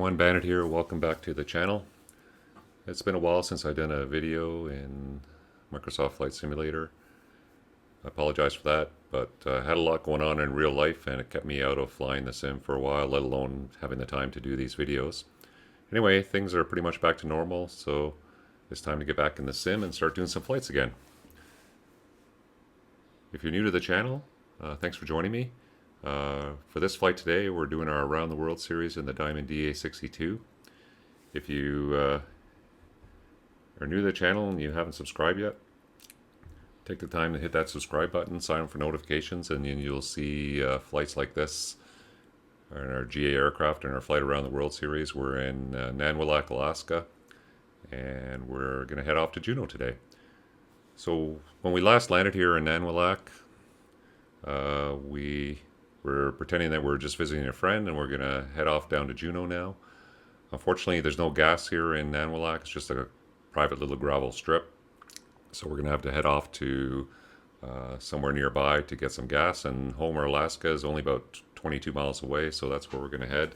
everyone, Bandit here. Welcome back to the channel. It's been a while since I've done a video in Microsoft Flight Simulator. I apologize for that, but I had a lot going on in real life and it kept me out of flying the sim for a while, let alone having the time to do these videos. Anyway, things are pretty much back to normal, so it's time to get back in the sim and start doing some flights again. If you're new to the channel, thanks for joining me. For this flight today, we're doing our Around the World series in the Diamond DA62. If you are new to the channel and you haven't subscribed yet, take the time to hit that subscribe button, sign up for notifications, and then you'll see flights like this in our GA aircraft in our Flight Around the World series. We're in Nanwalek, Alaska, and we're going to head off to Juneau today. So when we last landed here in Nanwalek, we were pretending that we're just visiting a friend, and we're going to head off down to Juneau now. Unfortunately, there's no gas here in Nanwalek. It's just a private little gravel strip. So we're going to have to head off to somewhere nearby to get some gas. And Homer, Alaska is only about 22 miles away, so that's where we're going to head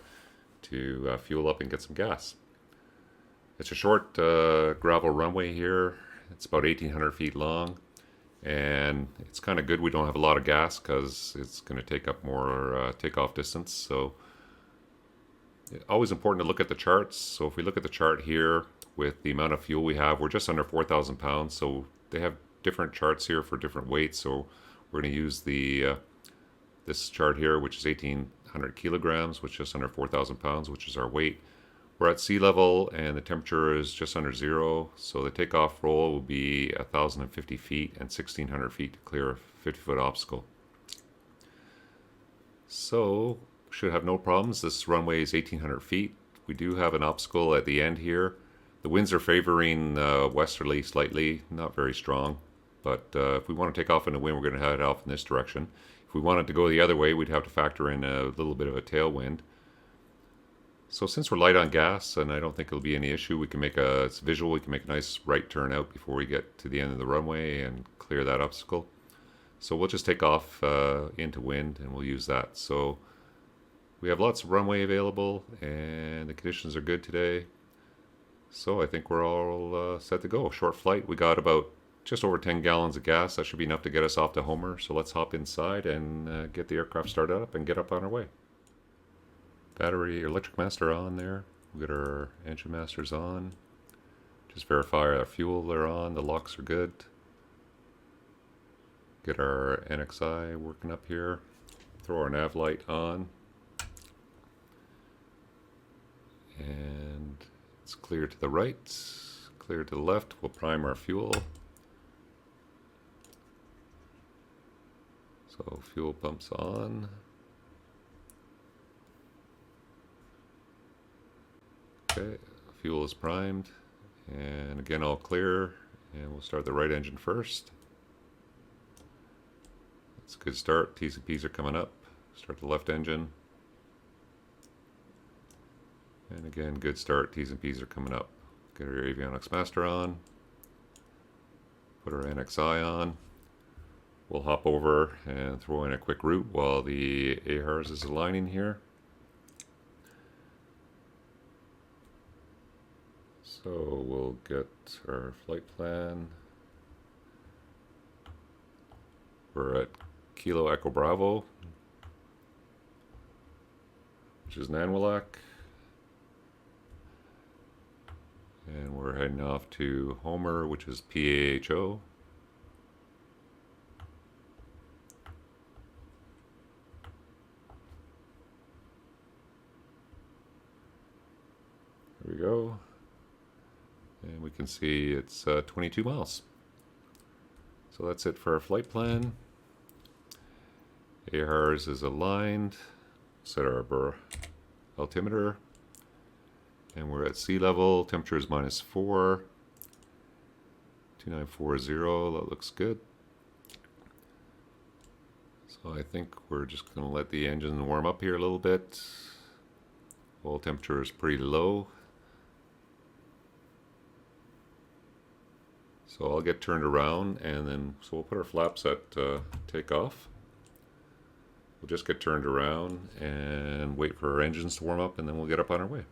to fuel up and get some gas. It's a short gravel runway here. It's about 1,800 feet long. And it's kind of good we don't have a lot of gas because it's going to take up more takeoff distance. So always important to look at the charts. So if we look at the chart here with the amount of fuel we have, we're just under 4,000 pounds. So they have different charts here for different weights. So we're going to use the this chart here, which is 1,800 kilograms, which is just under 4,000 pounds, which is our weight. We're at sea level and the temperature is just under zero, so the takeoff roll will be 1,050 feet and 1,600 feet to clear a 50-foot obstacle. So should have no problems. This runway is 1,800 feet. We do have an obstacle at the end here. The winds are favoring westerly slightly, not very strong, but if we want to take off in the wind, we're going to head off in this direction. If we wanted to go the other way, we'd have to factor in a little bit of a tailwind. So since we're light on gas, and I don't think it'll be any issue, we can make it's visual, we can make a nice right turn out before we get to the end of the runway and clear that obstacle. So we'll just take off into wind and we'll use that. So we have lots of runway available and the conditions are good today. So I think we're all set to go. Short flight, we got about just over 10 gallons of gas. That should be enough to get us off to Homer. So let's hop inside and get the aircraft started up and get up on our way. Battery electric master on there. We'll get our engine masters on. Just verify our fuel are on. The locks are good. Get our NXI working up here. Throw our nav light on. And it's clear to the right. Clear to the left. We'll prime our fuel. So fuel pumps on. Okay, fuel is primed, and again all clear, and we'll start the right engine first. That's a good start. T's and P's are coming up. Start the left engine. And again, good start. T's and P's are coming up. Get our avionics master on. Put our NXI on. We'll hop over and throw in a quick route while the AHRS is aligning here. So we'll get our flight plan. We're at Kilo Echo Bravo, which is Nanwalek. And we're heading off to Homer, which is PAHO. There we go. And we can see it's 22 miles. So that's it for our flight plan. AHRS is aligned. Set our altimeter. And we're at sea level. Temperature is -4. 2940. That looks good. So I think we're just going to let the engine warm up here a little bit. Oil temperature is pretty low. So I'll get turned around and then, so we'll put our flaps at takeoff. We'll just get turned around and wait for our engines to warm up and then we'll get up on our way.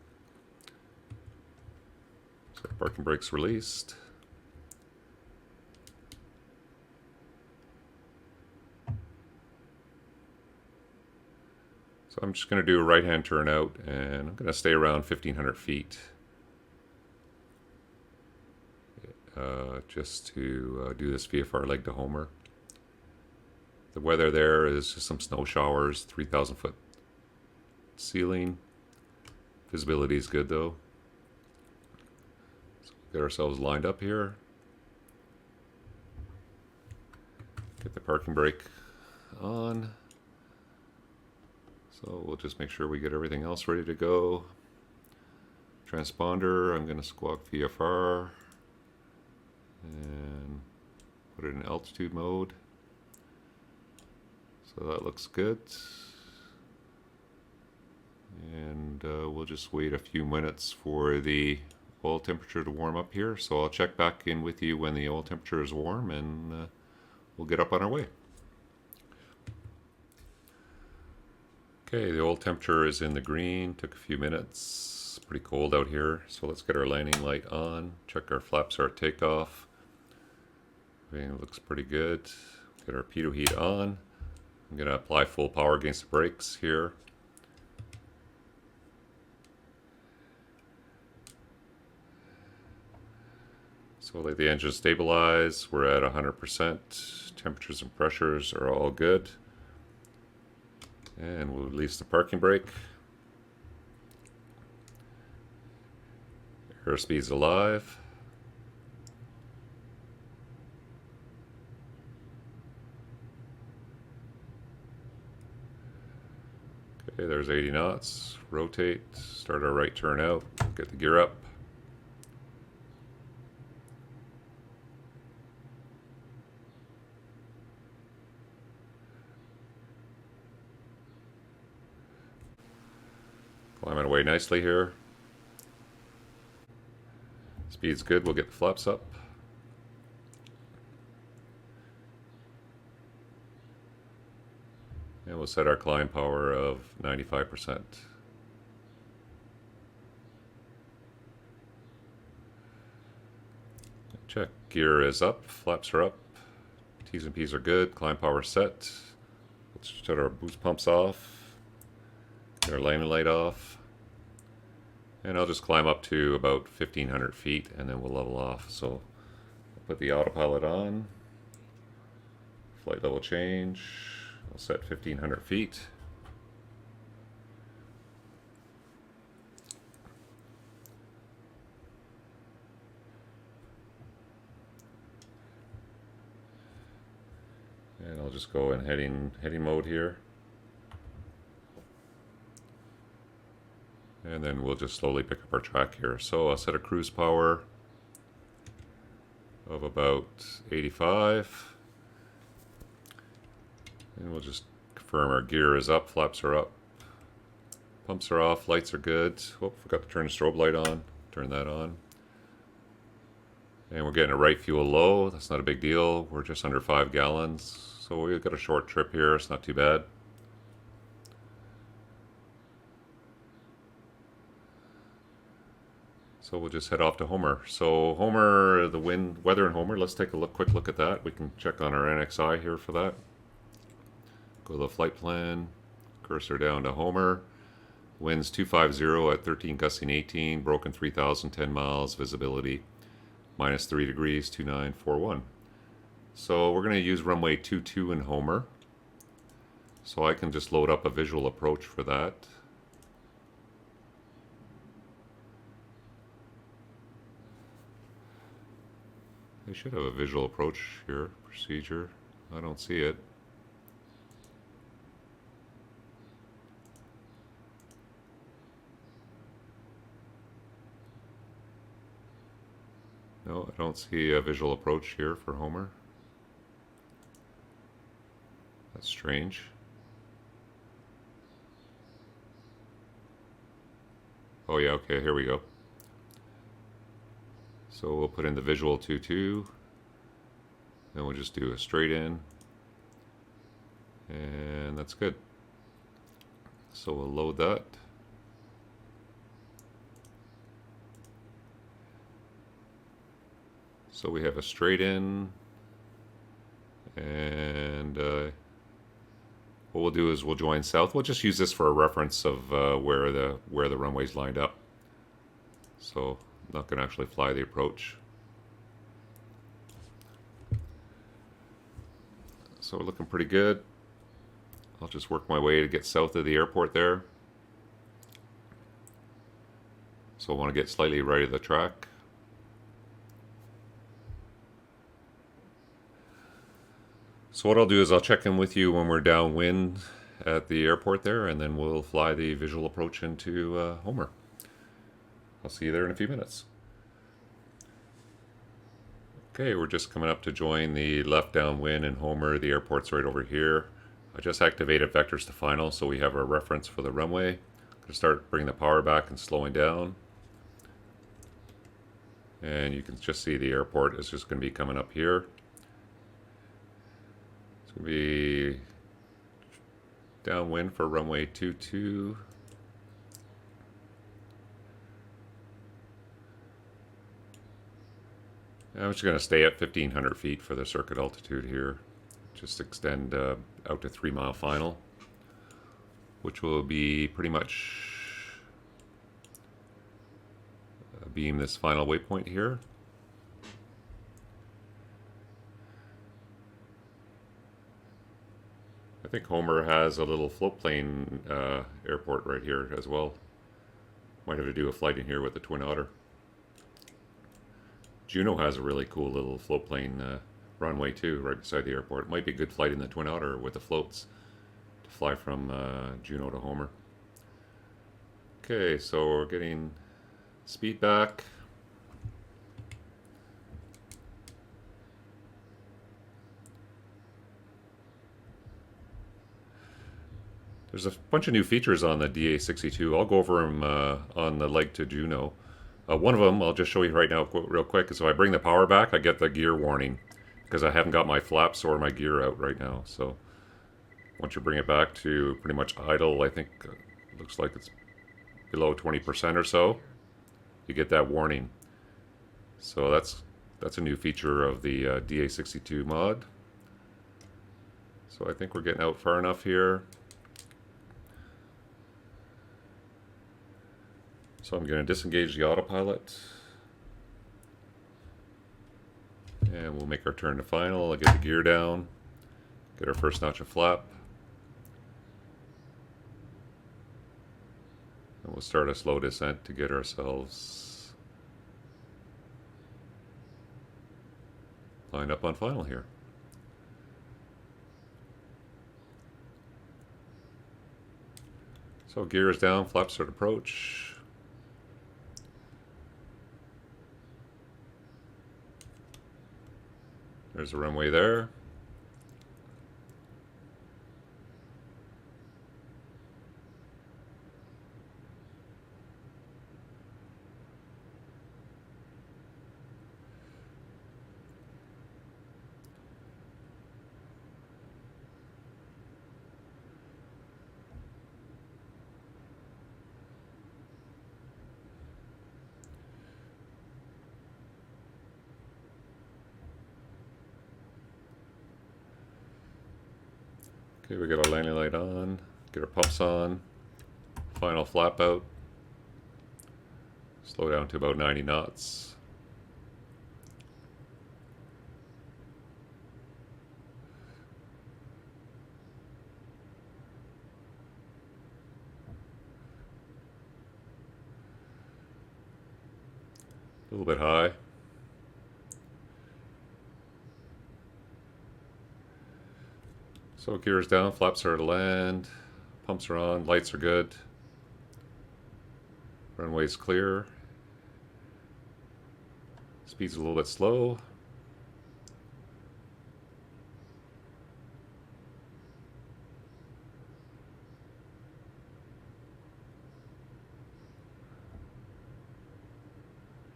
So parking brakes released. So I'm just going to do a right-hand turn out, and I'm going to stay around 1,500 feet. Just to do this VFR leg to Homer. The weather there is just some snow showers, 3,000 foot ceiling. Visibility is good though. So get ourselves lined up here. Get the parking brake on. So we'll just make sure we get everything else ready to go. Transponder, I'm going to squawk VFR and put it in altitude mode. So that looks good. And we'll just wait a few minutes for the oil temperature to warm up here. So I'll check back in with you when the oil temperature is warm, and we'll get up on our way. Okay, the oil temperature is in the green. Took a few minutes. Pretty cold out here. So let's get our landing light on. Check our flaps are at takeoff. Everything looks pretty good. Get our pitot heat on. I'm going to apply full power against the brakes here. So we'll let the engine stabilize. We're at 100%. Temperatures and pressures are all good. And we'll release the parking brake. Airspeed's alive. Okay, there's 80 knots. Rotate, start our right turn out, get the gear up. Climbing away nicely here. Speed's good, we'll get the flaps up. And we'll set our climb power of 95%. Check, gear is up, flaps are up, T's and P's are good, climb power set. Let's shut our boost pumps off, get our landing light off. And I'll just climb up to about 1,500 feet and then we'll level off. So I'll put the autopilot on, flight level change, I'll set 1,500 feet. And I'll just go in heading mode here. And then we'll just slowly pick up our track here. So I'll set a cruise power of about 85. And we'll just confirm our gear is up, flaps are up, pumps are off, lights are good. Oh, forgot to turn the strobe light on. Turn that on. And we're getting a right fuel low. That's not a big deal. We're just under 5 gallons. So we've got a short trip here. It's not too bad. So we'll just head off to Homer. So Homer, the weather in Homer, let's take a quick look at that. We can check on our NXI here for that. Go to the flight plan, cursor down to Homer. Winds 250 at 13 gusting 18, broken 3,010 miles, visibility -3 degrees, 2941. So we're going to use runway 22 in Homer. So I can just load up a visual approach for that. They should have a visual approach here, procedure. I don't see it. No, I don't see a visual approach here for Homer. That's strange. Oh yeah, okay, here we go. So we'll put in the visual 2.2, and we'll just do a straight in, and that's good. So we'll load that. So we have a straight in, and what we'll do is we'll join south. We'll just use this for a reference of where the runway's lined up. So I'm not going to actually fly the approach. So we're looking pretty good. I'll just work my way to get south of the airport there. So I want to get slightly right of the track. So what I'll do is I'll check in with you when we're downwind at the airport there, and then we'll fly the visual approach into Homer. I'll see you there in a few minutes. Okay, we're just coming up to join the left downwind in Homer. The airport's right over here. I just activated vectors to final, so we have our reference for the runway. I'm going to start bringing the power back and slowing down. And you can just see the airport is just going to be coming up here. It's going to be downwind for runway 22. I'm just going to stay at 1,500 feet for the circuit altitude here. Just extend out to 3 mile final, which will be pretty much beam this final waypoint here. I think Homer has a little float plane airport right here as well. Might have to do a flight in here with the Twin Otter. Juneau has a really cool little float plane runway too, right beside the airport. It might be a good flight in the Twin Otter with the floats to fly from Juneau to Homer. Okay, so we're getting speed back. There's a bunch of new features on the DA62. I'll go over them on the leg to Juneau. One of them, I'll just show you right now real quick, is if I bring the power back, I get the gear warning because I haven't got my flaps or my gear out right now. So once you bring it back to pretty much idle, I think it looks like it's below 20% or so, you get that warning. So that's a new feature of the DA62 mod. So I think we're getting out far enough here. So I'm going to disengage the autopilot. And we'll make our turn to final. I'll get the gear down. Get our first notch of flap. And we'll start a slow descent to get ourselves lined up on final here. So gear is down, flaps at approach. There's the runway there. Okay, we got our landing light on, get our pumps on, final flap out, slow down to about 90 knots. A little bit high. So gears down, flaps are to land, pumps are on, lights are good. Runway's clear. Speed's a little bit slow.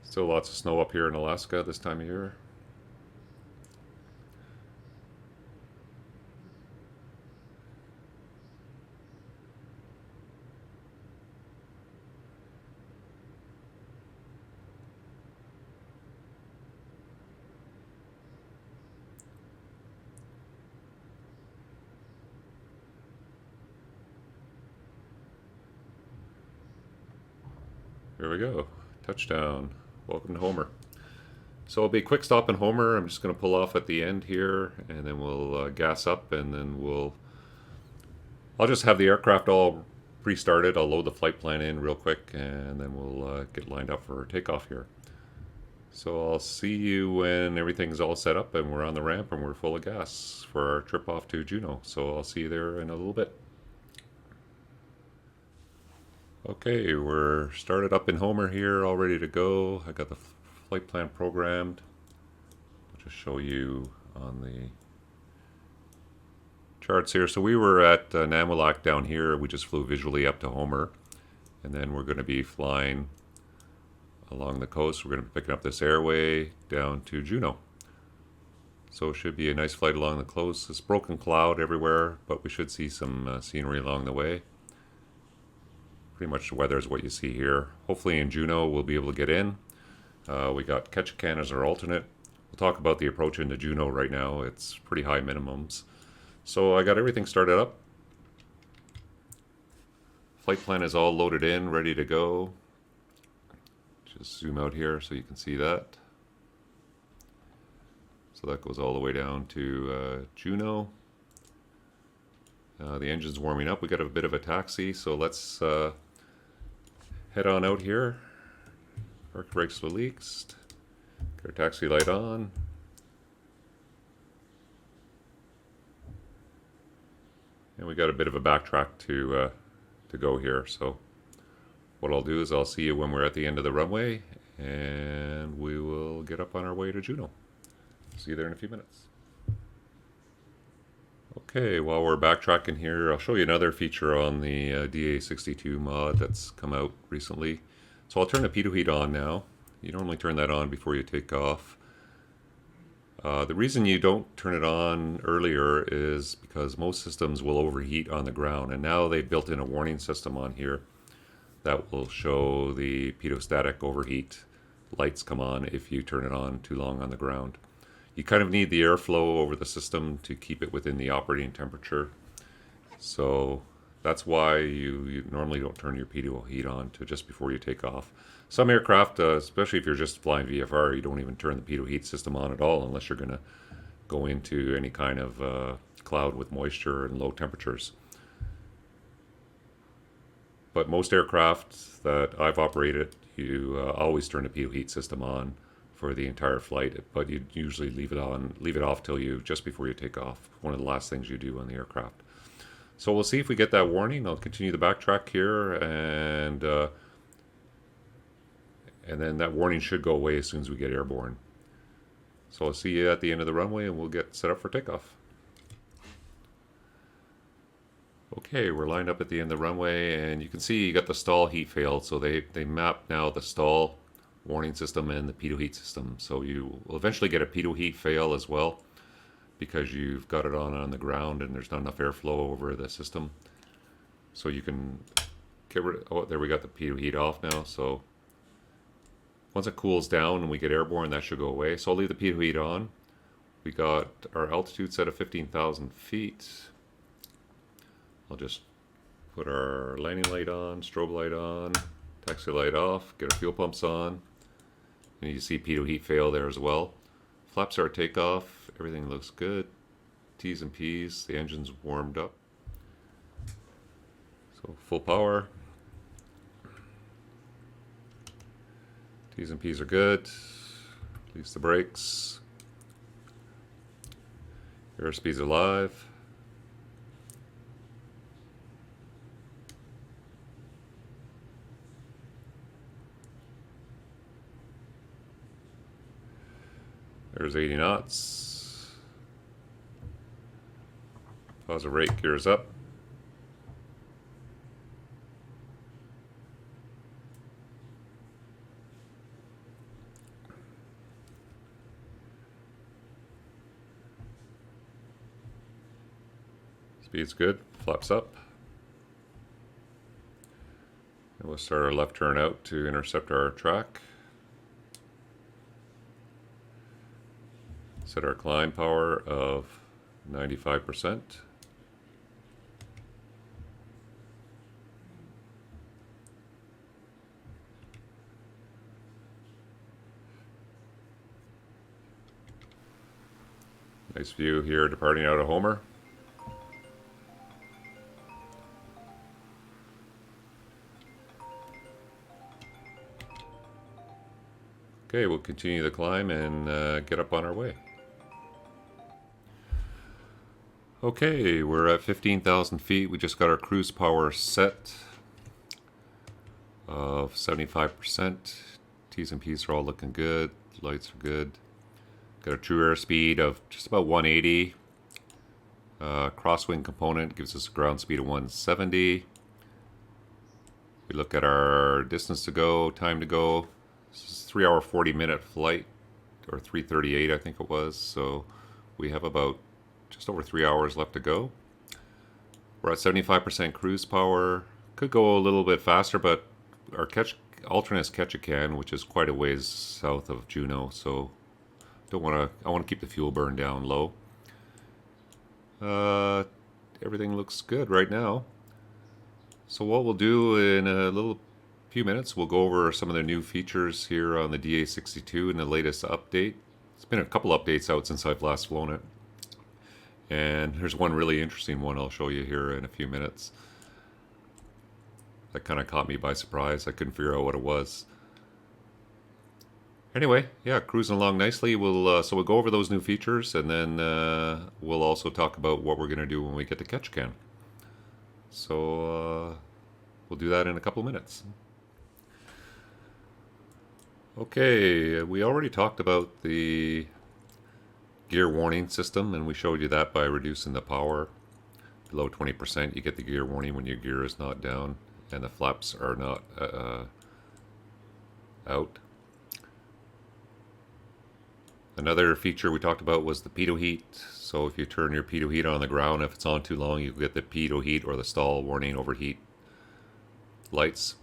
Still lots of snow up here in Alaska this time of year. There we go. Touchdown. Welcome to Homer. So it'll be a quick stop in Homer. I'm just going to pull off at the end here, and then we'll gas up, and then I'll just have the aircraft all pre-started. I'll load the flight plan in real quick, and then we'll get lined up for takeoff here. So I'll see you when everything's all set up and we're on the ramp and we're full of gas for our trip off to Juneau. So I'll see you there in a little bit. Okay, we're started up in Homer here, all ready to go. I got the flight plan programmed. I'll just show you on the charts here. So we were at Nanwalek down here. We just flew visually up to Homer, and then we're going to be flying along the coast. We're going to be picking up this airway down to Juneau. So it should be a nice flight along the coast. It's broken cloud everywhere, but we should see some scenery along the way. Pretty much the weather is what you see here. Hopefully in Juneau we'll be able to get in. We got Ketchikan as our alternate. We'll talk about the approach into Juneau right now. It's pretty high minimums. So I got everything started up. Flight plan is all loaded in, ready to go. Just zoom out here so you can see that. So that goes all the way down to Juneau. The engine's warming up. We got a bit of a taxi, so let's head on out here. Park brakes released. Get our taxi light on. And we got a bit of a backtrack to go here. So what I'll do is I'll see you when we're at the end of the runway, and we will get up on our way to Juneau. See you there in a few minutes. Okay, while we're backtracking here, I'll show you another feature on the DA62 mod that's come out recently. So I'll turn the pitot heat on now. You normally turn that on before you take off. The reason you don't turn it on earlier is because most systems will overheat on the ground, and now they've built in a warning system on here that will show the pitot-static overheat lights come on if you turn it on too long on the ground. You kind of need the airflow over the system to keep it within the operating temperature. So that's why you normally don't turn your pitot heat on to just before you take off. Some aircraft, especially if you're just flying VFR, you don't even turn the pitot heat system on at all unless you're going to go into any kind of cloud with moisture and low temperatures. But most aircraft that I've operated, you always turn the pitot heat system on for the entire flight, but you usually leave it off till just before you take off. One of the last things you do on the aircraft. So we'll see if we get that warning. I'll continue the backtrack here, and then that warning should go away as soon as we get airborne. So I'll see you at the end of the runway, and we'll get set up for takeoff. Okay, we're lined up at the end of the runway, and you can see you got the stall heat failed. So they map now the stall warning system and the pitot heat system. So you will eventually get a pitot heat fail as well, because you've got it on the ground and there's not enough airflow over the system. So you can get rid of, oh, there we got the pitot heat off now. So once it cools down and we get airborne, that should go away. So I'll leave the pitot heat on. We got our altitude set at 15,000 feet. I'll just put our landing light on, strobe light on, taxi light off, get our fuel pumps on. And you see pitot heat fail there as well. Flaps are at takeoff. Everything looks good. T's and P's. The engine's warmed up. So full power. T's and P's are good. Release the brakes. Airspeed's alive. There's 80 knots. Positive rate, gears up. Speed's good, flaps up. And we'll start our left turn out to intercept our track. Set our climb power of 95%. Nice view here departing out of Homer. Okay, we'll continue the climb and get up on our way. Okay, we're at 15,000 feet. We just got our cruise power set of 75%. T's and P's are all looking good. Lights are good. Got a true airspeed of just about 180. Crosswind component gives us a ground speed of 170. We look at our distance to go, time to go. This is a 3 hour 40-minute flight, or 3:38 I think it was. So we have about just over 3 hours left to go. We're at 75% cruise power. Could go a little bit faster, but our alternate Ketchikan, which is quite a ways south of Juneau, so I want to keep the fuel burn down low. Everything looks good right now. So what we'll do in a few minutes, we'll go over some of the new features here on the DA62 in the latest update. It's been a couple updates out since I've last flown it. And there's one really interesting one I'll show you here in a few minutes. That kind of caught me by surprise. I couldn't figure out what it was. Anyway, yeah, cruising along nicely. So we'll go over those new features, and then we'll also talk about what we're going to do when we get to Ketchikan. So we'll do that in a couple of minutes. Okay, we already talked about the gear warning system, and we showed you that by reducing the power below 20%. You get the gear warning when your gear is not down and the flaps are not out. Another feature we talked about was the pitot heat. So if you turn your pitot heat on the ground, if it's on too long, you get the pitot heat or the stall warning overheat lights.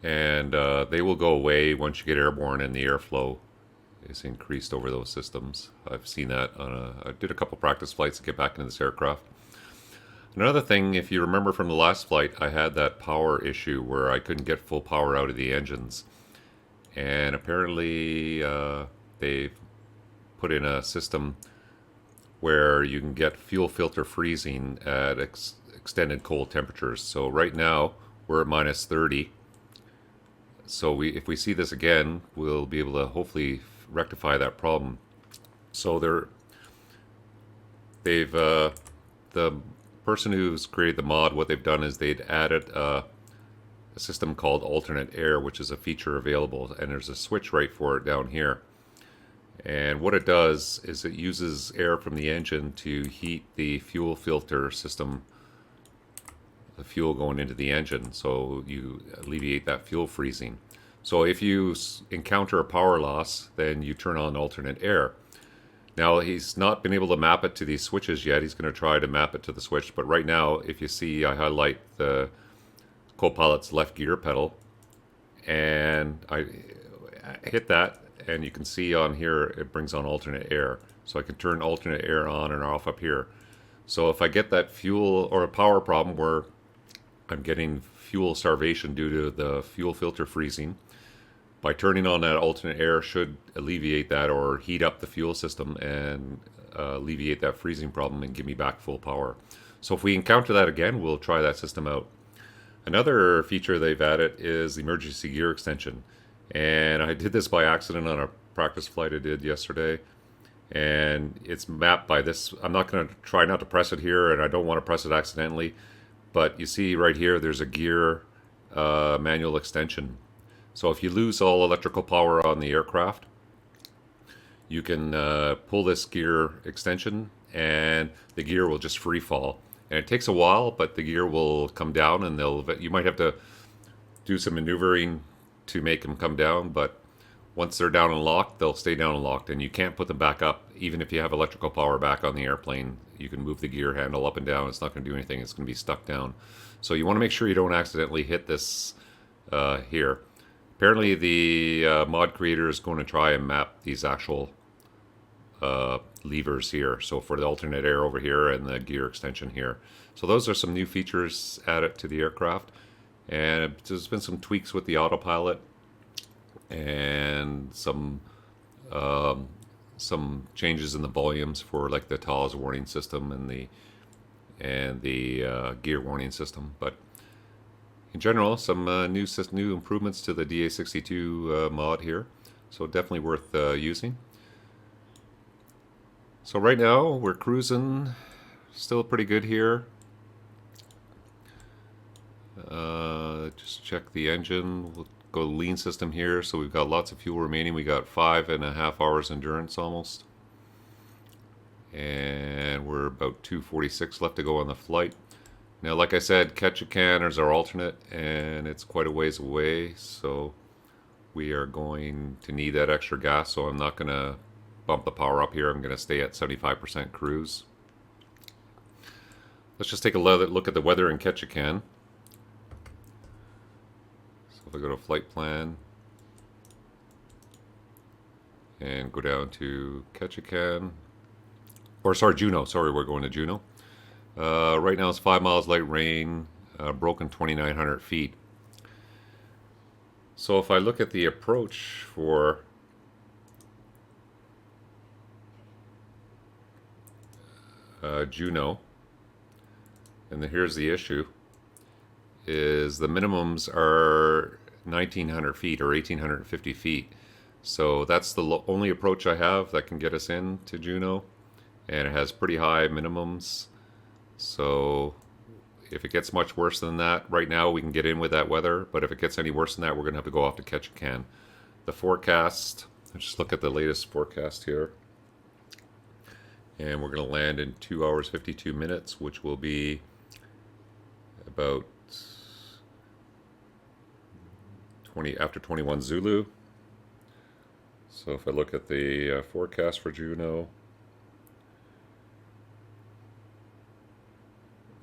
And they will go away once you get airborne and the airflow is increased over those systems. I've seen that I did a couple practice flights to get back into this aircraft. Another thing, if you remember from the last flight, I had that power issue where I couldn't get full power out of the engines. And apparently they've put in a system where you can get fuel filter freezing at extended cold temperatures. So right now we're at minus 30. So if we see this again, we'll be able to hopefully rectify that problem. So the person who's created the mod, what they've done is they'd added a system called alternate air, which is a feature available, and there's a switch right for it down here. And what it does is it uses air from the engine to heat the fuel filter system, the fuel going into the engine, so you alleviate that fuel freezing. So if you encounter a power loss, then you turn on alternate air. Now he's not been able to map it to these switches yet. He's going to try to map it to the switch, but right now if you see, I highlight the co-pilot's left gear pedal and I hit that, and you can see on here it brings on alternate air. So I can turn alternate air on and off up here. So if I get that fuel or a power problem where I'm getting fuel starvation due to the fuel filter freezing, by turning on that alternate air should alleviate that or heat up the fuel system and alleviate that freezing problem and give me back full power. So if we encounter that again, we'll try that system out. Another feature they've added is the emergency gear extension. And I did this by accident on a practice flight I did yesterday. And it's mapped by this. I'm not going to try not to press it here, and I don't want to press it accidentally. But you see right here, there's a gear manual extension. So if you lose all electrical power on the aircraft, you can pull this gear extension and the gear will just free fall. And it takes a while, but the gear will come down, and you might have to do some maneuvering to make them come down, but once they're down and locked, they'll stay down and locked, and you can't put them back up. Even if you have electrical power back on the airplane, you can move the gear handle up and down. It's not going to do anything. It's going to be stuck down. So you want to make sure you don't accidentally hit this here. Apparently the mod creator is going to try and map these actual levers here. So for the alternate air over here and the gear extension here. So those are some new features added to the aircraft. And there's been some tweaks with the autopilot and some some changes in the volumes for like the TAWS warning system and the gear warning system. But in general, some new improvements to the DA62 mod here, so definitely worth using. So right now we're cruising, still pretty good here. Just check the engine. We'll go lean system here. So we've got lots of fuel remaining. We got 5.5 hours endurance almost. And we're about 246 left to go on the flight. Now, like I said, Ketchikan is our alternate, and it's quite a ways away. So we are going to need that extra gas. So I'm not going to bump the power up here. I'm going to stay at 75% cruise. Let's just take a look at the weather in Ketchikan. If I go to flight plan and go down to Ketchikan, or sorry, Juneau. Sorry, we're going to Juneau. Right now it's 5 miles light rain, broken 2,900 feet. So if I look at the approach for Juneau, and here's the issue, is the minimums are 1,900 feet or 1,850 feet. So that's the only approach I have that can get us in to Juneau, and it has pretty high minimums. So if it gets much worse than that, right now we can get in with that weather, but if it gets any worse than that, we're going to have to go off to Ketchikan. The forecast, let's just look at the latest forecast here. And we're going to land in 2 hours 52 minutes, which will be about after 21 Zulu. So if I look at the forecast for Juneau,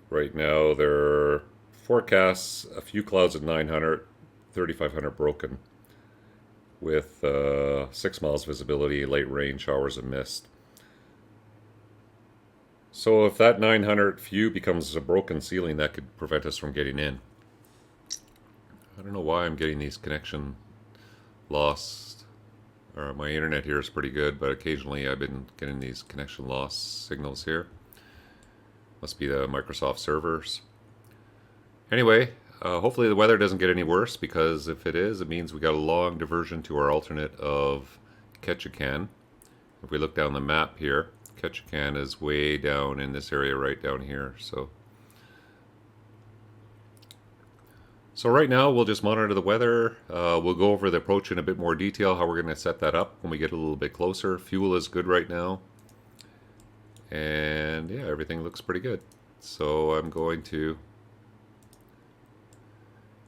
right now there forecasts a few clouds at 900, 3,500 broken, with 6 miles visibility, late rain, showers and mist. So if that 900 view becomes a broken ceiling, that could prevent us from getting in. I don't know why I'm getting these connection lost. My internet here is pretty good, but occasionally I've been getting these connection loss signals here. Must be the Microsoft servers. Anyway, hopefully the weather doesn't get any worse, because if it is, it means we got a long diversion to our alternate of Ketchikan. If we look down the map here, Ketchikan is way down in this area right down here. So right now we'll just monitor the weather. We'll go over the approach in a bit more detail, how we're going to set that up when we get a little bit closer. Fuel is good right now. And yeah, everything looks pretty good. So I'm going to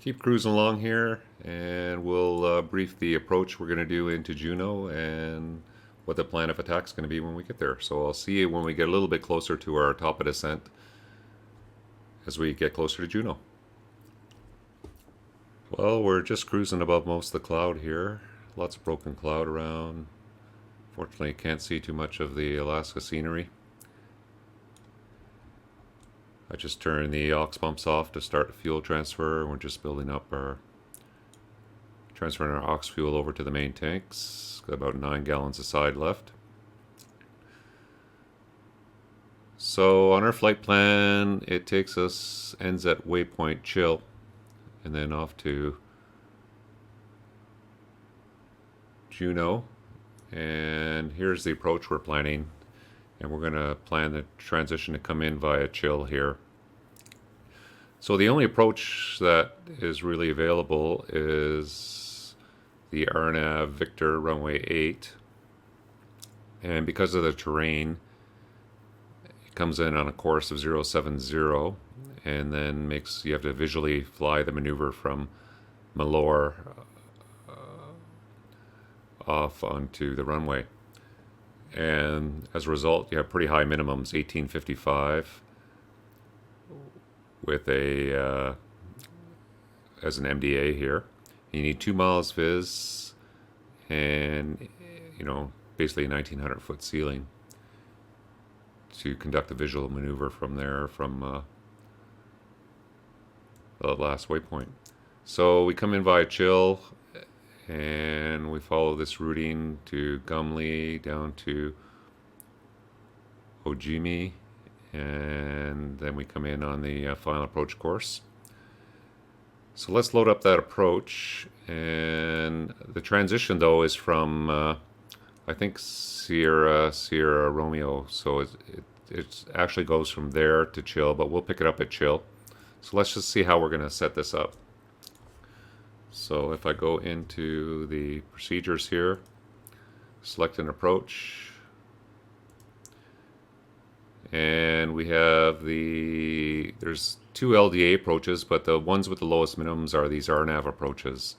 keep cruising along here, and we'll brief the approach we're going to do into Juneau and what the plan of attack is going to be when we get there. So I'll see you when we get a little bit closer to our top of descent as we get closer to Juneau. Well, we're just cruising above most of the cloud here. Lots of broken cloud around. Fortunately, can't see too much of the Alaska scenery. I just turned the aux pumps off to start the fuel transfer. We're just building up transferring our aux fuel over to the main tanks. Got about 9 gallons a side left. So on our flight plan, it takes us, ends at waypoint Chill, and then off to Juneau. And here's the approach we're planning. And we're going to plan the transition to come in via Chill here. So the only approach that is really available is the RNAV Victor runway 8. And because of the terrain, it comes in on a course of 070, and then you have to visually fly the maneuver from Malheur off onto the runway. And as a result, you have pretty high minimums, 1855 with a as an MDA here. You need 2 miles vis and basically a 1,900 foot ceiling to conduct a visual maneuver from there, from the last waypoint. So we come in via Chill, and we follow this routing to Gumley down to Ojimi, and then we come in on the final approach course. So let's load up that approach, and the transition though is from I think Sierra Romeo, so it actually goes from there to chill, but we'll pick it up at chill. So let's just see how we're going to set this up. So if I go into the procedures here, select an approach, and we have there's two LDA approaches, but the ones with the lowest minimums are these RNAV approaches.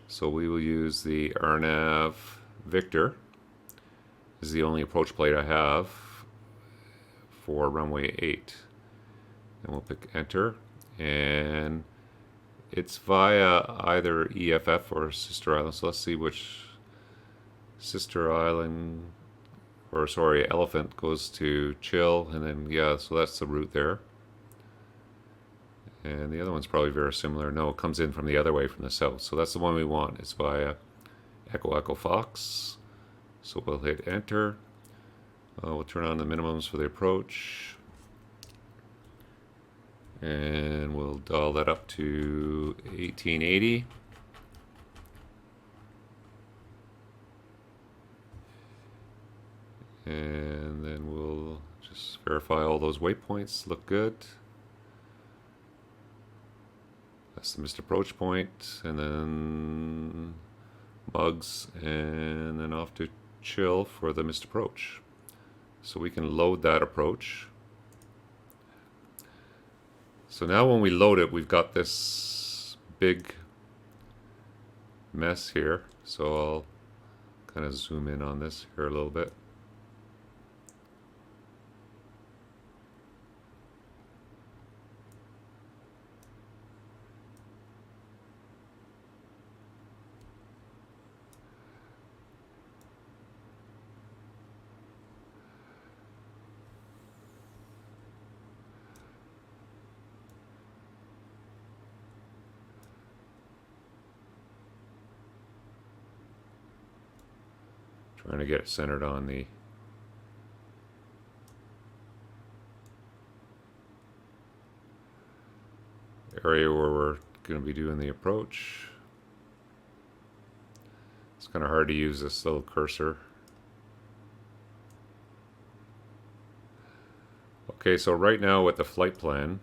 So we will use the RNAV Victor. This is the only approach plate I have for runway 8. And we'll pick enter, and it's via either EFF or sister island. So let's see which sister island, or sorry, elephant goes to chill, and then yeah, so that's the route there. And the other one's probably very similar. No, it comes in from the other way from the south. So that's the one we want. It's via Echo Echo Fox. So we'll hit enter. We'll turn on the minimums for the approach. And we'll dial that up to 1880. And then we'll just verify all those waypoints look good. That's the missed approach point, and then mugs, and then off to chill for the missed approach. So we can load that approach. So now when we load it, we've got this big mess here. So I'll kind of zoom in on this here a little bit. Trying to get it centered on the area where we're going to be doing the approach. It's kind of hard to use this little cursor. Okay, so right now with the flight plan,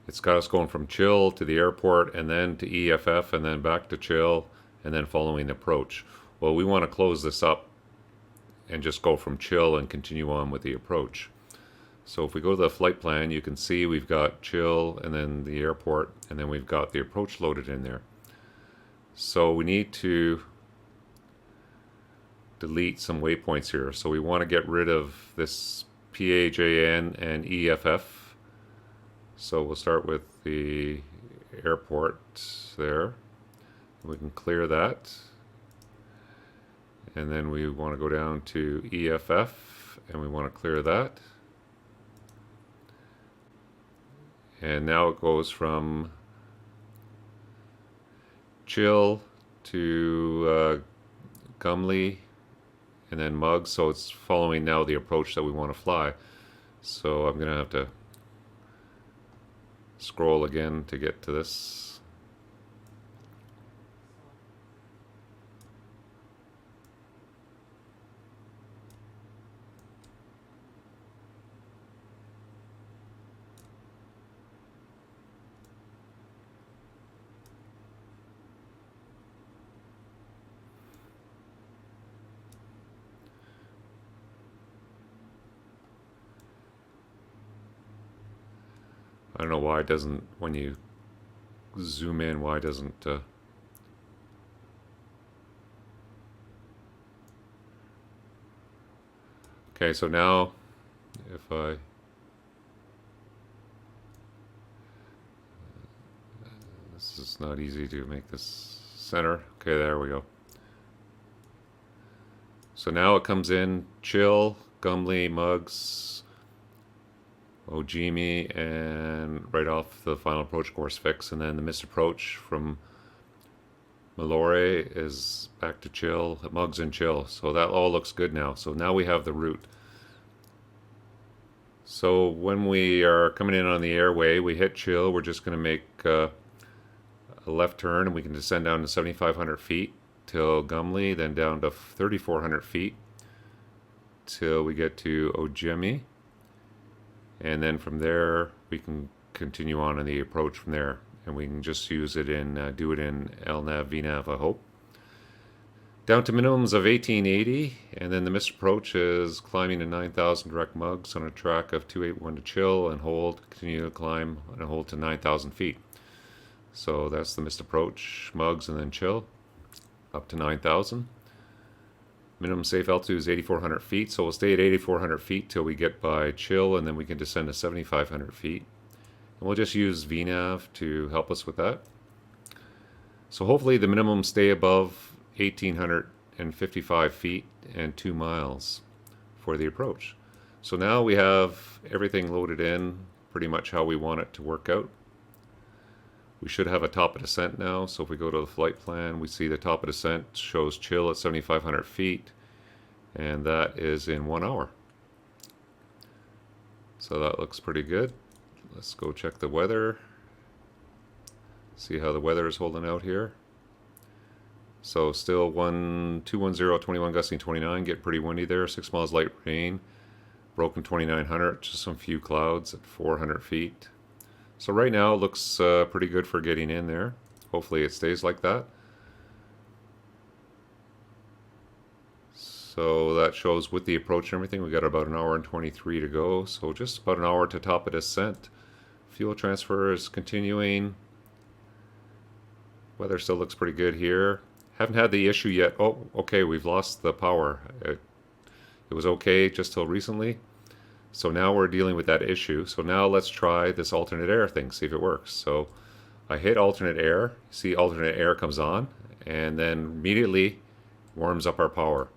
it's got us going from chill to the airport, and then to EFF, and then back to chill, and then following the approach. Well, we want to close this up and just go from chill and continue on with the approach. So if we go to the flight plan, you can see we've got chill, and then the airport, and then we've got the approach loaded in there. So we need to delete some waypoints here. So we want to get rid of this PAJN and EFF. So we'll start with the airport there. We can clear that. And then we want to go down to EFF, and we want to clear that. And now it goes from chill to Gumley, and then Mug. So it's following now the approach that we want to fly. So I'm going to have to scroll again to get to this. I don't know why it doesn't, when you zoom in, why it doesn't okay, so now if I this is not easy to make this center. Okay, there we go. So now it comes in chill, Gumley, Mugs, Ojimi, and right off the final approach course fix, and then the missed approach from Malore is back to chill, mugs and chill. So that all looks good now. So now we have the route. So when we are coming in on the airway, we hit chill. We're just going to make a left turn, and we can descend down to 7,500 feet till Gumley, then down to 3,400 feet till we get to Ojemi. And then from there, we can continue on in the approach from there. And we can just use it in, do it in LNAV, VNAV, I hope. Down to minimums of 1880, and then the missed approach is climbing to 9,000 direct mugs on a track of 281 to chill and hold, continue to climb and hold to 9,000 feet. So that's the missed approach, mugs and then chill, up to 9,000. Minimum safe altitude is 8,400 feet, so we'll stay at 8,400 feet till we get by chill, and then we can descend to 7,500 feet. And we'll just use VNAV to help us with that. So hopefully the minimums stay above 1,855 feet and 2 miles for the approach. So now we have everything loaded in pretty much how we want it to work out. We should have a top of descent now. So if we go to the flight plan, we see the top of descent shows chill at 7,500 feet, and that is in 1 hour. So that looks pretty good. Let's go check the weather. See how the weather is holding out here. So still 210, 21 gusting 29, getting pretty windy there. 6 miles light rain. Broken 2,900, just some few clouds at 400 feet. So right now it looks pretty good for getting in there. Hopefully it stays like that. So that shows with the approach and everything, we got about 1 hour and 23 to go. So just about an hour to top of descent. Fuel transfer is continuing. Weather still looks pretty good here. Haven't had the issue yet. Oh, okay, we've lost the power. It was okay just till recently. So now we're dealing with that issue. So now let's try this alternate air thing, see if it works. So I hit alternate air. See, alternate air comes on, and then immediately warms up our power.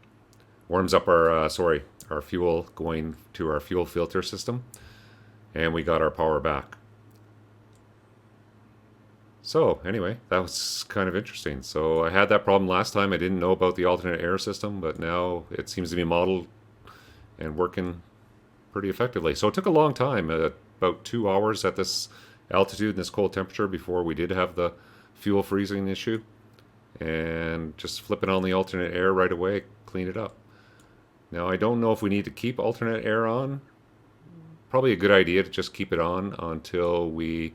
Warms up our, our fuel going to our fuel filter system. And we got our power back. So anyway, that was kind of interesting. So I had that problem last time. I didn't know about the alternate air system, but now it seems to be modeled and working pretty effectively. So it took a long time, about 2 hours at this altitude and this cold temperature before we did have the fuel freezing issue. And just flipping on the alternate air right away, clean it up. Now I don't know if we need to keep alternate air on. Probably a good idea to just keep it on until we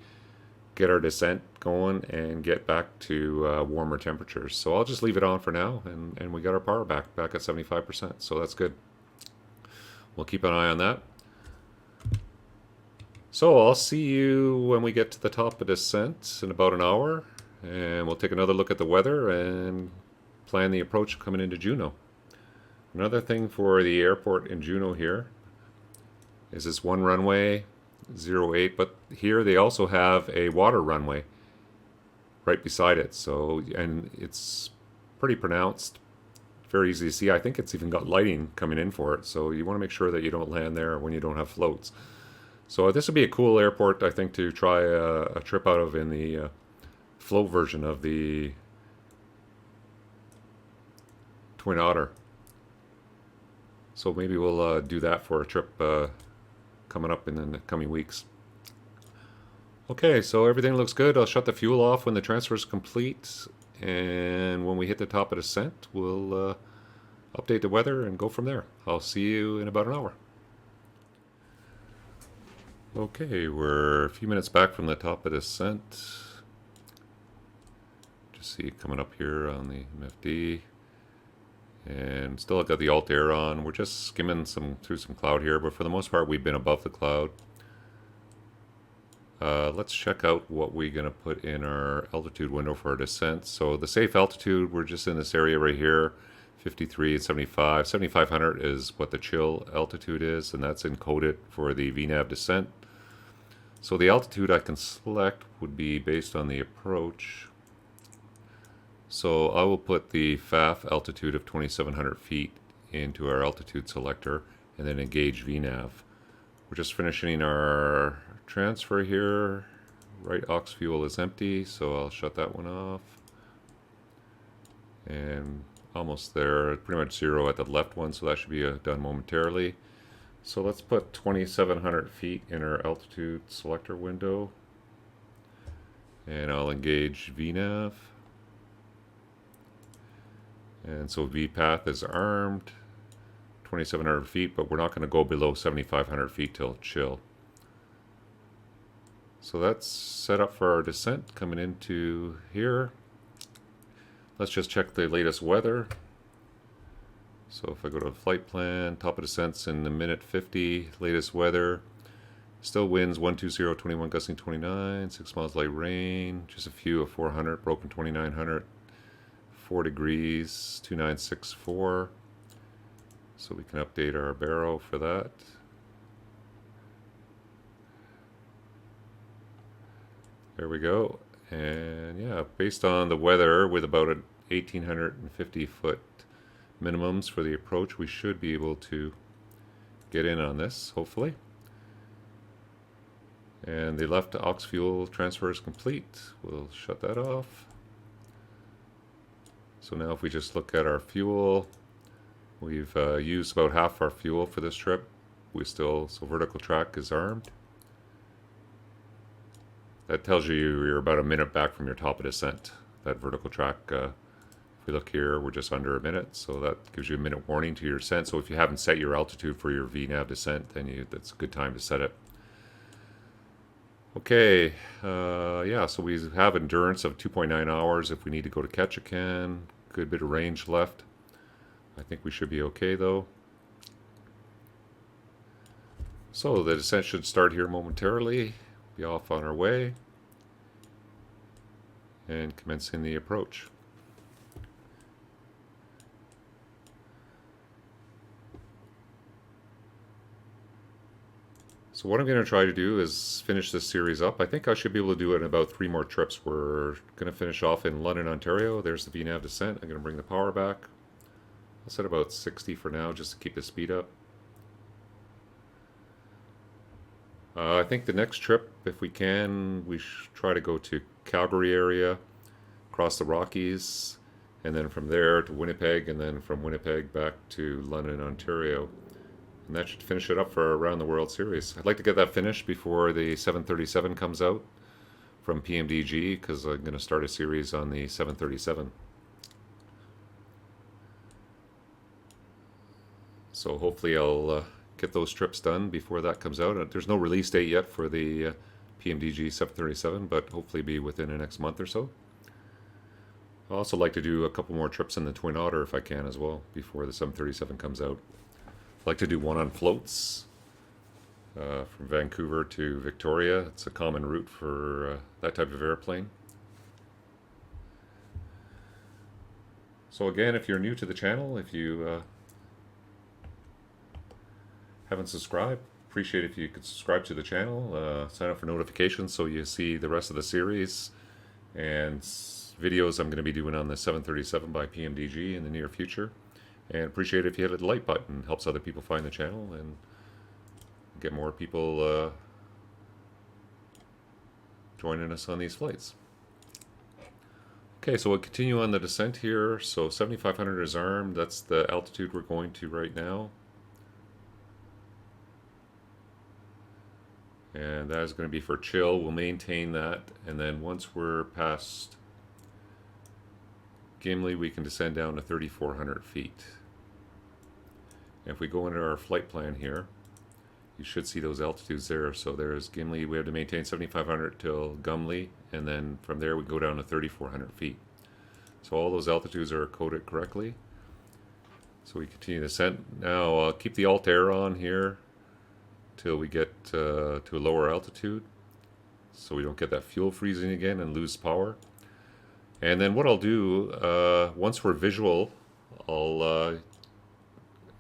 get our descent going and get back to warmer temperatures. So I'll just leave it on for now, and we got our power back at 75%, so that's good. We'll keep an eye on that. So I'll see you when we get to the top of descent in about an hour, and we'll take another look at the weather and plan the approach coming into Juneau. Another thing for the airport in Juneau here is this one runway, 08, but here they also have a water runway right beside it. So, and it's pretty pronounced, very easy to see. I think it's even got lighting coming in for it. So you want to make sure that you don't land there when you don't have floats. So this would be a cool airport, I think, to try a trip out of in the float version of the Twin Otter. So maybe we'll do that for a trip coming up in the coming weeks. Okay, so everything looks good. I'll shut the fuel off when the transfer is complete, and when we hit the top of descent, we'll update the weather and go from there. I'll see you in about an hour. Okay, we're a few minutes back from the top of descent. Just see it coming up here on the MFD. And still got the alt air on. We're just skimming through some cloud here, but for the most part we've been above the cloud. Let's check out what we're going to put in our altitude window for our descent. So the safe altitude, we're just in this area right here, 53 and 75. 7,500 is what the chill altitude is, and that's encoded for the VNAV descent. So the altitude I can select would be based on the approach. So I will put the FAF altitude of 2,700 feet into our altitude selector and then engage VNAV We're just finishing our transfer here. Right aux fuel is empty, so I'll shut that one off. And almost there, pretty much zero at the left one, so that should be done momentarily. So let's put 2,700 feet in our altitude selector window. And I'll engage VNAV. And so VPath is armed, 2,700 feet, but we're not going to go below 7,500 feet till chill. So that's set up for our descent coming into here. Let's just check the latest weather. So if I go to flight plan, top of descent's in the minute 50, latest weather. Still winds 120, 21, gusting 29, 6 miles light rain, just a few of 400, broken 2,900, 4 degrees, 2,964. So we can update our baro for that. There we go. And yeah, based on the weather with about an 1,850 foot minimums for the approach, we should be able to get in on this, hopefully. And the left aux fuel transfer is complete. We'll shut that off. So now if we just look at our fuel, we've used about half our fuel for this trip. So vertical track is armed. That tells you you're about a minute back from your top of descent. That vertical track, if we look here, we're just under a minute, so that gives you a minute warning to your descent. So if you haven't set your altitude for your VNAV descent, then that's a good time to set it. Okay, yeah, so we have endurance of 2.9 hours if we need to go to Ketchikan. Good bit of range left. I think we should be okay though. So the descent should start here momentarily. Be off on our way and commencing the approach. So what I'm going to try to do is finish this series up. I think I should be able to do it in about 3 more trips. We're going to finish off in London, Ontario. There's the VNAV descent. I'm going to bring the power back. I'll set about 60 for now just to keep the speed up. I think the next trip, if we can, we should try to go to Calgary area, across the Rockies, and then from there to Winnipeg, and then from Winnipeg back to London, Ontario. And that should finish it up for Around the World Series. I'd like to get that finished before the 737 comes out from PMDG, because I'm going to start a series on the 737. So hopefully I'll get those trips done before that comes out. There's no release date yet for the PMDG 737, but hopefully be within the next month or so. I'd also like to do a couple more trips in the Twin Otter if I can as well before the 737 comes out. I'd like to do one on floats from Vancouver to Victoria. It's a common route for that type of airplane. So again, if you're new to the channel, if you haven't subscribed, appreciate if you could subscribe to the channel, sign up for notifications so you see the rest of the series and videos I'm going to be doing on the 737 by PMDG in the near future. And appreciate if you hit the like button. It helps other people find the channel and get more people joining us on these flights. Okay, so we'll continue on the descent here. So 7,500 is armed. That's the altitude we're going to right now. And that is going to be for chill. We'll maintain that. And then once we're past Gimli, we can descend down to 3,400 feet. If we go into our flight plan here, you should see those altitudes there. So there's Gimli. We have to maintain 7,500 till Gimli, and then from there we go down to 3,400 feet. So all those altitudes are coded correctly. So we continue the descent. Now I'll keep the alt air on here till we get to a lower altitude, so we don't get that fuel freezing again and lose power. And then what I'll do, once we're visual, I'll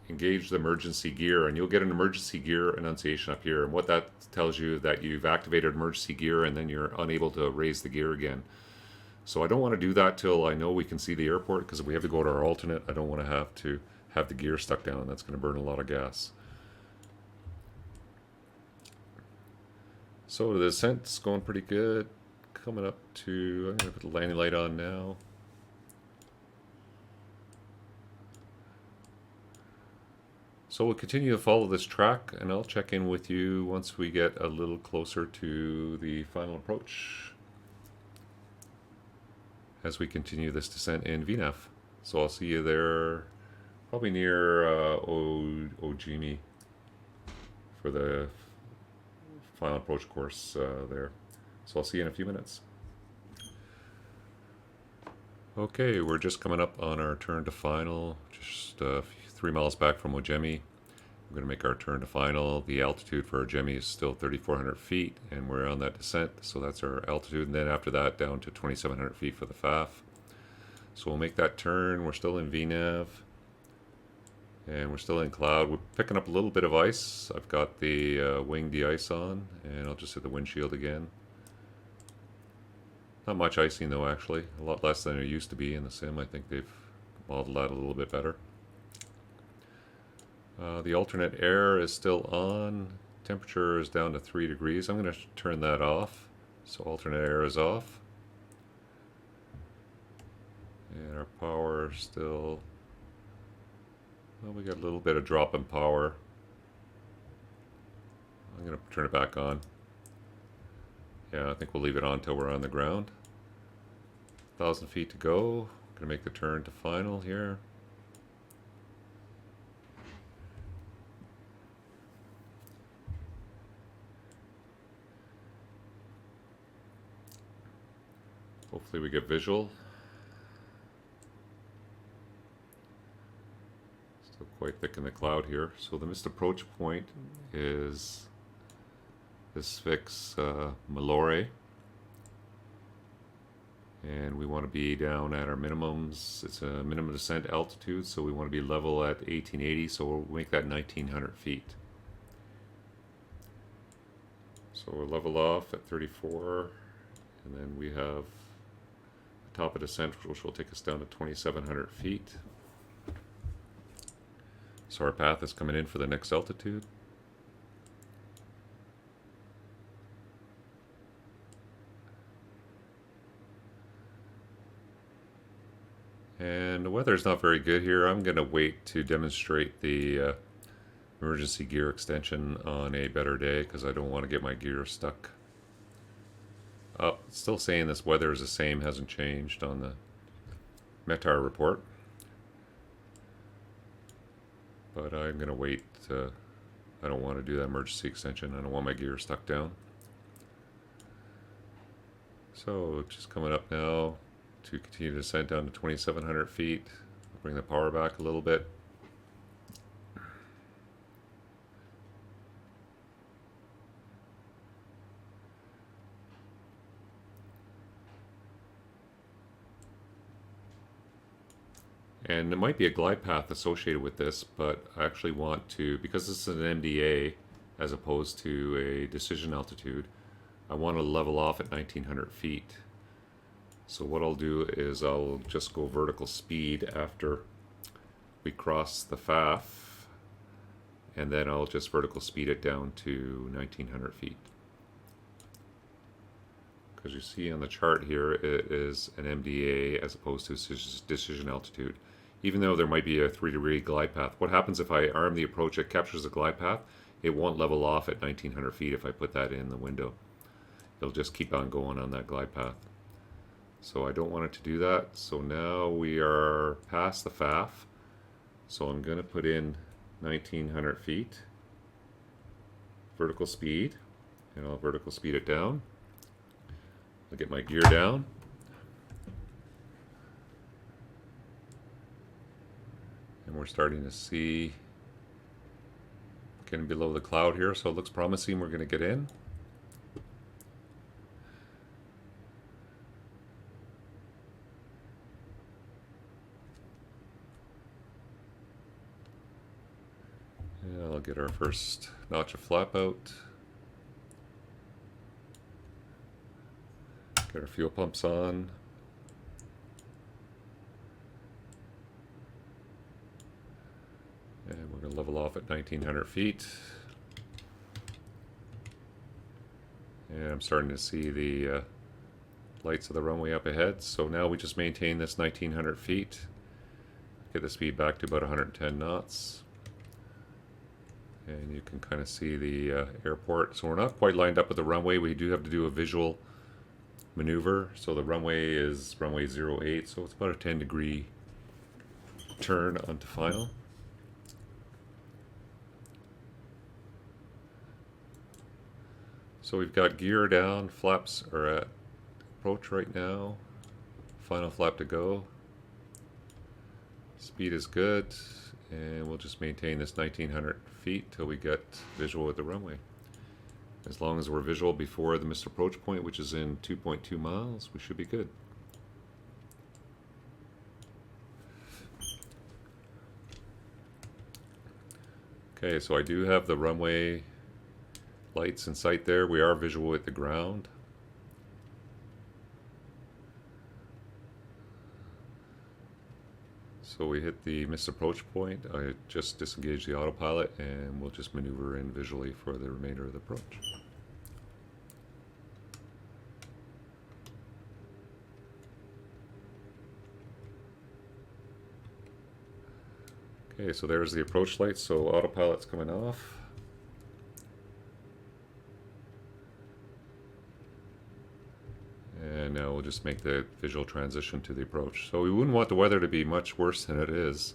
engage the emergency gear, and you'll get an emergency gear annunciation up here. And what that tells you is that you've activated emergency gear and then you're unable to raise the gear again. So I don't want to do that till I know we can see the airport, because if we have to go to our alternate, I don't want to have the gear stuck down. That's going to burn a lot of gas. So the descent's going pretty good. Coming up to, I'm going to put the landing light on now. So we'll continue to follow this track, and I'll check in with you once we get a little closer to the final approach as we continue this descent in VNAV. So I'll see you there probably near Ojimi for the final approach course there. So I'll see you in a few minutes. Okay, we're just coming up on our turn to final, just 3 miles back from Ojemi. We're going to make our turn to final. The altitude for Ojemi is still 3,400 feet, and we're on that descent, so that's our altitude. And then after that, down to 2,700 feet for the FAF. So we'll make that turn. We're still in VNAV, and we're still in cloud. We're picking up a little bit of ice. I've got the wing de-ice on, and I'll just hit the windshield again. Not much icing though, actually. A lot less than it used to be in the sim. I think they've modeled that a little bit better. The alternate air is still on. Temperature is down to 3 degrees. I'm going to turn that off. So alternate air is off. And our power still... Well, we got a little bit of drop in power. I'm going to turn it back on. Yeah, I think we'll leave it on until we're on the ground. 1,000 feet to go. Gonna make the turn to final here. Hopefully we get visual. Still quite thick in the cloud here. So the missed approach point is this fix Malore, and we want to be down at our minimums. It's a minimum descent altitude, so we want to be level at 1880, so we'll make that 1,900 feet. So we'll level off at 34, and then we have the top of descent, which will take us down to 2,700 feet. So our path is coming in for the next altitude. And the weather's not very good here. I'm going to wait to demonstrate the emergency gear extension on a better day because I don't want to get my gear stuck. It's still saying this weather is the same, hasn't changed on the METAR report. But I'm going to wait. I don't want to do that emergency extension. I don't want my gear stuck down. So just coming up now to continue to descend down to 2,700 feet. Bring the power back a little bit. And there might be a glide path associated with this, but I actually want to, because this is an MDA as opposed to a decision altitude, I want to level off at 1,900 feet. So what I'll do is I'll just go vertical speed after we cross the FAF, and then I'll just vertical speed it down to 1,900 feet. Because you see on the chart here, it is an MDA as opposed to decision altitude. Even though there might be a 3-degree glide path, what happens if I arm the approach, it captures the glide path, it won't level off at 1,900 feet if I put that in the window. It'll just keep on going on that glide path. So I don't want it to do that. So now we are past the FAF. So I'm going to put in 1,900 feet. Vertical speed. And I'll vertical speed it down. I'll get my gear down. And we're starting to see getting below the cloud here. So it looks promising. We're going to get in. I'll get our first notch of flap out. Get our fuel pumps on. And we're going to level off at 1,900 feet. And I'm starting to see the lights of the runway up ahead. So now we just maintain this 1900 feet. Get the speed back to about 110 knots. And you can kind of see the airport. So we're not quite lined up with the runway. We do have to do a visual maneuver. So the runway is runway 08, so it's about a 10-degree turn onto final. So we've got gear down, flaps are at approach right now. Final flap to go. Speed is good, and we'll just maintain this 1900 feet till we get visual with the runway. As long as we're visual before the missed approach point, which is in 2.2 miles, we should be good. Okay, so I do have the runway lights in sight there. We are visual at the ground. So we hit the missed approach point. I just disengaged the autopilot and we'll just maneuver in visually for the remainder of the approach. Okay, so there's the approach lights. So autopilot's coming off. And now we'll just make the visual transition to the approach. So we wouldn't want the weather to be much worse than it is.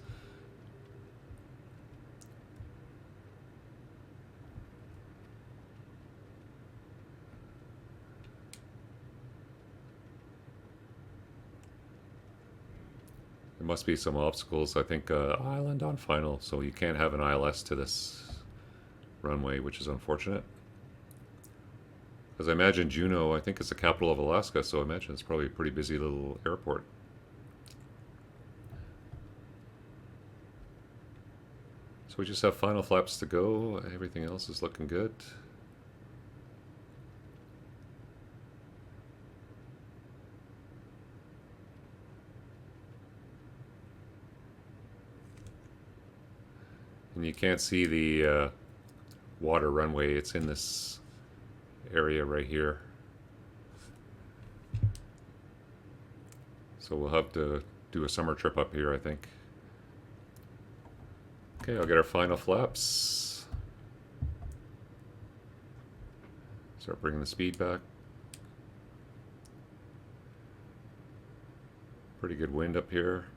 There must be some obstacles. I think island on final, so you can't have an ILS to this runway, which is unfortunate. Because I imagine Juneau, I think it's the capital of Alaska, so I imagine it's probably a pretty busy little airport. So we just have final flaps to go. Everything else is looking good. And you can't see the water runway. It's in this area right here. So we'll have to do a summer trip up here, I think. Okay, I'll get our final flaps. Start bringing the speed back. Pretty good wind up here.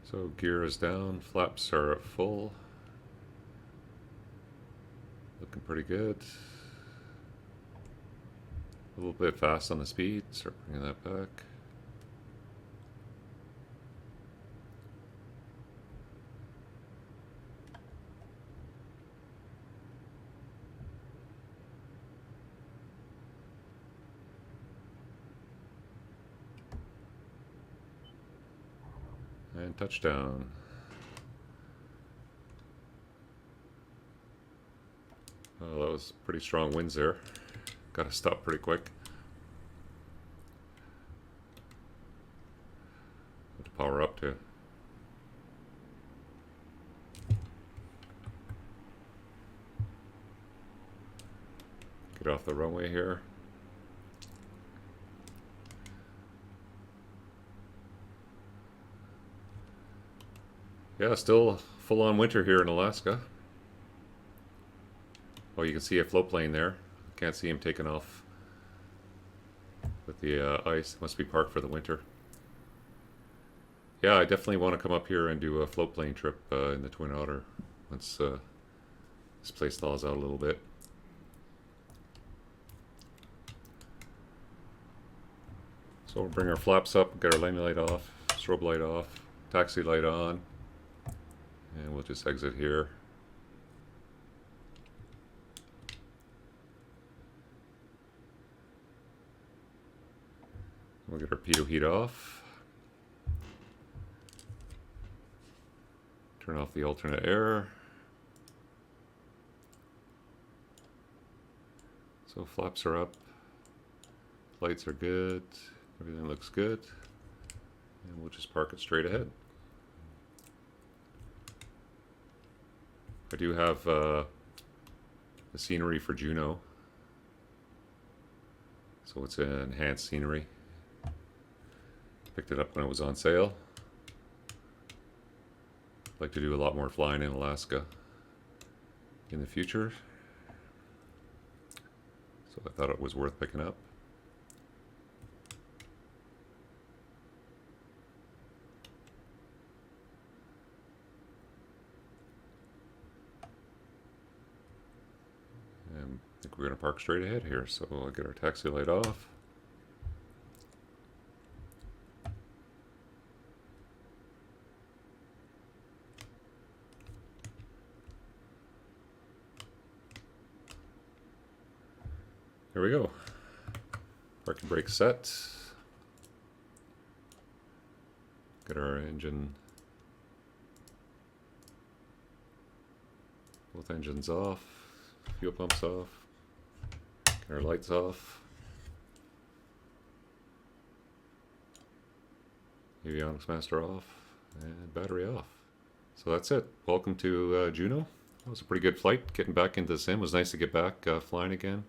So gear is down, flaps are at full. Looking pretty good. A little bit fast on the speed, start bringing that back. And touchdown. Oh, that was pretty strong winds there. Got to stop pretty quick. Have to power up too. Get off the runway here. Yeah, still full-on winter here in Alaska. Oh, you can see a float plane there. Can't see him taking off with the ice. Must be parked for the winter. Yeah, I definitely want to come up here and do a float plane trip in the Twin Otter once this place thaws out a little bit. So we'll bring our flaps up, get our landing light off, strobe light off, taxi light on. And we'll just exit here. We'll get our pitot heat off. Turn off the alternate air. So flaps are up, lights are good, everything looks good, and we'll just park it straight ahead. I do have the scenery for Juneau, so it's an enhanced scenery. Picked it up when it was on sale. Like to do a lot more flying in Alaska in the future, so I thought it was worth picking up. And I think we're going to park straight ahead here, so I'll get our taxi light off. There we go. Parking brake set. Get our engine, both engines off, fuel pumps off, get our lights off, avionics master off, and battery off. So that's it. Welcome to Juneau. That was a pretty good flight. Getting back into the sim. It was nice to get back flying again.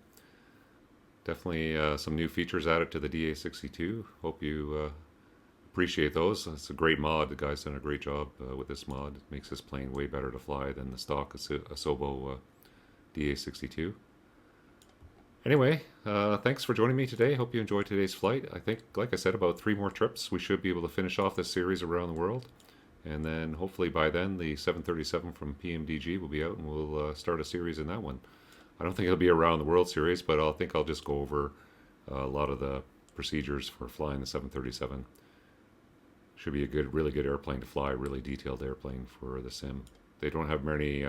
Definitely some new features added to the DA62. Hope you appreciate those. It's a great mod. The guy's done a great job with this mod. It makes this plane way better to fly than the stock Asobo DA62. Anyway, thanks for joining me today. Hope you enjoyed today's flight. I think, like I said, about 3 more trips. We should be able to finish off this series around the world. And then hopefully by then the 737 from PMDG will be out and we'll start a series in that one. I don't think it'll be a around the world series, but I think I'll just go over a lot of the procedures for flying the 737. Should be a really good airplane to fly, really detailed airplane for the sim. They don't have many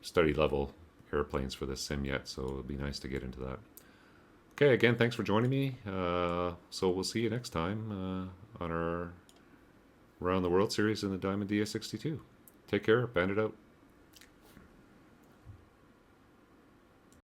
study level airplanes for this sim yet, so it'll be nice to get into that. Okay, again, thanks for joining me. So we'll see you next time on our Around the World series in the Diamond DA62. Take care, Bandit out.